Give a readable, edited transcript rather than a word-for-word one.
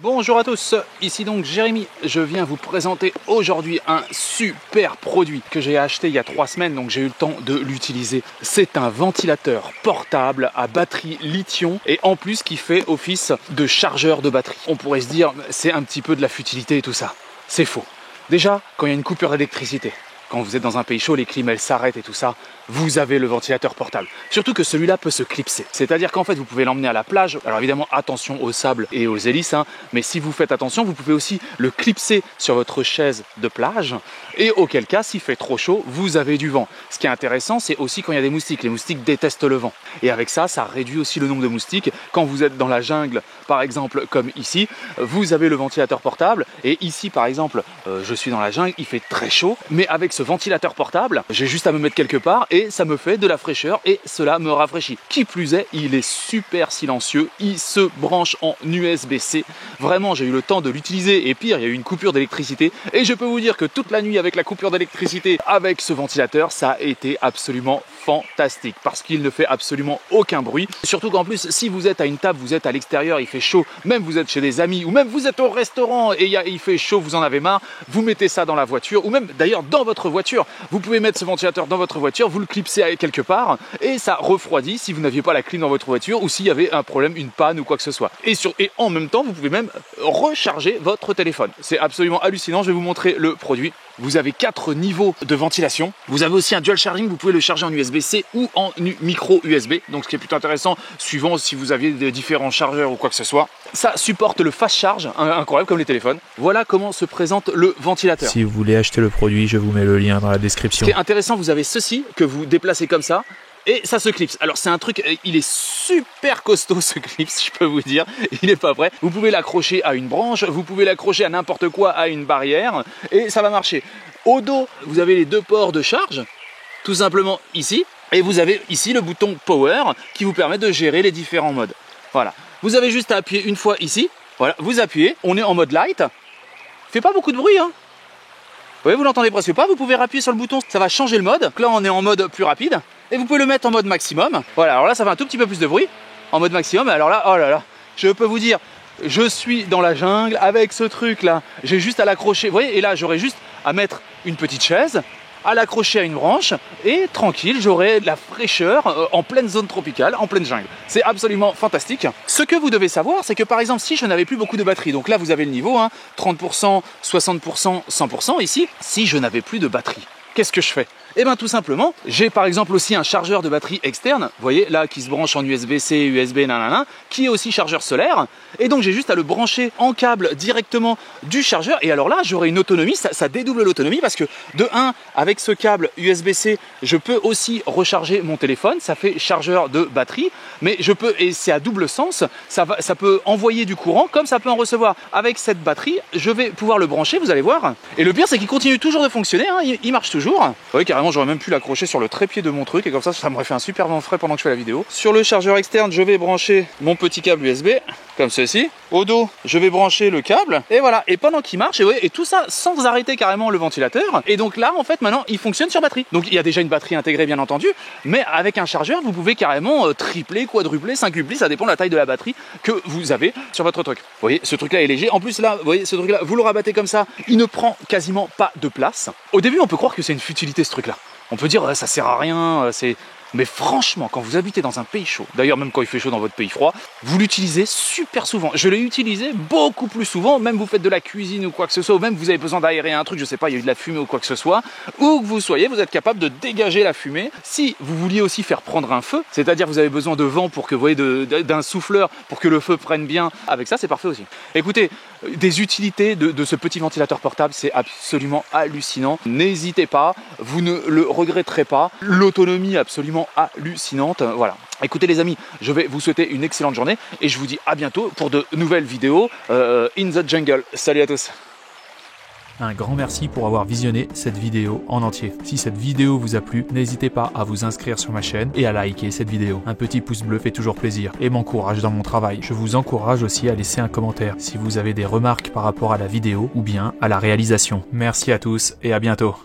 Bonjour à tous, ici donc Jérémy. Je viens vous présenter aujourd'hui un super produit que j'ai acheté il y a 3 semaines, donc j'ai eu le temps de l'utiliser. C'est un ventilateur portable à batterie lithium et en plus qui fait office de chargeur de batterie. On pourrait se dire c'est un petit peu de la futilité et tout ça. C'est faux. Déjà, quand il y a une coupure d'électricité, quand vous êtes dans un pays chaud, les clims elles s'arrêtent et tout ça, vous avez le ventilateur portable. Surtout que celui-là peut se clipser. C'est-à-dire qu'en fait, vous pouvez l'emmener à la plage. Alors évidemment, attention au sable et aux hélices, mais si vous faites attention, vous pouvez aussi le clipser sur votre chaise de plage. Et auquel cas, s'il fait trop chaud, vous avez du vent. Ce qui est intéressant, c'est aussi quand il y a des moustiques. Les moustiques détestent le vent. Et avec ça, ça réduit aussi le nombre de moustiques. Quand vous êtes dans la jungle, par exemple, comme ici, vous avez le ventilateur portable. Et ici, par exemple, je suis dans la jungle, il fait très chaud. Mais avec ce ventilateur portable, j'ai juste à me mettre quelque part et ça me fait de la fraîcheur et cela me rafraîchit. Qui plus est, il est super silencieux, il se branche en USB-C. Vraiment, j'ai eu le temps de l'utiliser et pire, il y a eu une coupure d'électricité et je peux vous dire que toute la nuit avec la coupure d'électricité, avec ce ventilateur, ça a été absolument fantastique parce qu'il ne fait absolument aucun bruit. Surtout qu'en plus, si vous êtes à une table, vous êtes à l'extérieur, il fait chaud, même vous êtes chez des amis ou même vous êtes au restaurant et il fait chaud, vous en avez marre, vous mettez ça dans la voiture ou même d'ailleurs dans votre voiture. Vous pouvez mettre ce ventilateur dans votre voiture, vous le clipsez quelque part et ça refroidit si vous n'aviez pas la clim dans votre voiture ou s'il y avait un problème, une panne ou quoi que ce soit. Et en même temps, vous pouvez même recharger votre téléphone. C'est absolument hallucinant. Je vais vous montrer le produit. Vous avez 4 niveaux de ventilation. Vous avez aussi un dual charging. Vous pouvez le charger en USB-C ou en micro USB. Donc, ce qui est plutôt intéressant, suivant si vous aviez des différents chargeurs ou quoi que ce soit. Ça supporte le fast charge, incroyable comme les téléphones. Voilà comment se présente le ventilateur. Si vous voulez acheter le produit, je vous mets le lien dans la description. Ce qui est intéressant, vous avez ceci que vous déplacez comme ça. Et ça se clipse. Alors c'est un truc, il est super costaud ce clips, je peux vous dire, il n'est pas vrai. Vous pouvez l'accrocher à une branche, vous pouvez l'accrocher à n'importe quoi, à une barrière, et ça va marcher. Au dos, vous avez les 2 ports de charge, tout simplement ici, et vous avez ici le bouton Power qui vous permet de gérer les différents modes. Voilà. Vous avez juste à appuyer une fois ici, voilà, vous appuyez, on est en mode light, fait pas beaucoup de bruit, Vous voyez, vous l'entendez presque pas, vous pouvez appuyer sur le bouton, ça va changer le mode. Donc là on est en mode plus rapide. Et vous pouvez le mettre en mode maximum. Voilà, alors là ça fait un tout petit peu plus de bruit en mode maximum. Alors là, oh là là, je peux vous dire, je suis dans la jungle avec ce truc là. J'ai juste à l'accrocher, vous voyez, et là j'aurais juste à mettre une petite chaise, à l'accrocher à une branche et tranquille, j'aurai de la fraîcheur en pleine zone tropicale, en pleine jungle. C'est absolument fantastique. Ce que vous devez savoir, c'est que par exemple, si je n'avais plus beaucoup de batterie, donc là vous avez le niveau, 30%, 60%, 100% ici, si je n'avais plus de batterie, qu'est-ce que je fais? Eh bien tout simplement, j'ai par exemple aussi un chargeur de batterie externe, vous voyez là qui se branche en USB-C, USB, nanana, qui est aussi chargeur solaire, et donc j'ai juste à le brancher en câble directement du chargeur, et alors là j'aurai une autonomie, ça dédouble l'autonomie, parce que de 1, avec ce câble USB-C, je peux aussi recharger mon téléphone, ça fait chargeur de batterie, mais je peux, et c'est à double sens, ça peut envoyer du courant, comme ça peut en recevoir. Avec cette batterie, je vais pouvoir le brancher, vous allez voir, et le pire c'est qu'il continue toujours de fonctionner, il marche toujours, vous voyez carrément j'aurais même pu l'accrocher sur le trépied de mon truc et comme ça m'aurait fait un super vent frais pendant que je fais la vidéo. Sur le chargeur externe, je vais brancher mon petit câble USB comme ceci. Au dos, je vais brancher le câble et voilà. Et pendant qu'il marche, et tout ça sans arrêter carrément le ventilateur. Et donc là, en fait, maintenant, il fonctionne sur batterie. Donc il y a déjà une batterie intégrée, bien entendu, mais avec un chargeur, vous pouvez carrément tripler, quadrupler, quintupler, ça dépend de la taille de la batterie que vous avez sur votre truc. Vous voyez, ce truc-là est léger. En plus, là, vous voyez, ce truc-là, vous le rabattez comme ça, il ne prend quasiment pas de place. Au début, on peut croire que c'est une futilité, ce truc-là. On peut dire ça sert à rien, mais franchement, quand vous habitez dans un pays chaud, d'ailleurs même quand il fait chaud dans votre pays froid, vous l'utilisez super souvent. Je l'ai utilisé beaucoup plus souvent, même vous faites de la cuisine ou quoi que ce soit, ou même vous avez besoin d'aérer un truc, je sais pas, il y a eu de la fumée ou quoi que ce soit, où que vous soyez, vous êtes capable de dégager la fumée. Si vous vouliez aussi faire prendre un feu, c'est-à-dire vous avez besoin de vent pour que vous voyez d'un souffleur pour que le feu prenne bien, avec ça c'est parfait aussi. Écoutez, des utilités de ce petit ventilateur portable, c'est absolument hallucinant. N'hésitez pas, vous ne le regretterez pas. L'autonomie absolument hallucinante. Voilà. Écoutez les amis, je vais vous souhaiter une excellente journée et je vous dis à bientôt pour de nouvelles vidéos in the jungle. Salut à tous. Un grand merci pour avoir visionné cette vidéo en entier. Si cette vidéo vous a plu, n'hésitez pas à vous inscrire sur ma chaîne et à liker cette vidéo. Un petit pouce bleu fait toujours plaisir et m'encourage dans mon travail. Je vous encourage aussi à laisser un commentaire si vous avez des remarques par rapport à la vidéo ou bien à la réalisation. Merci à tous et à bientôt.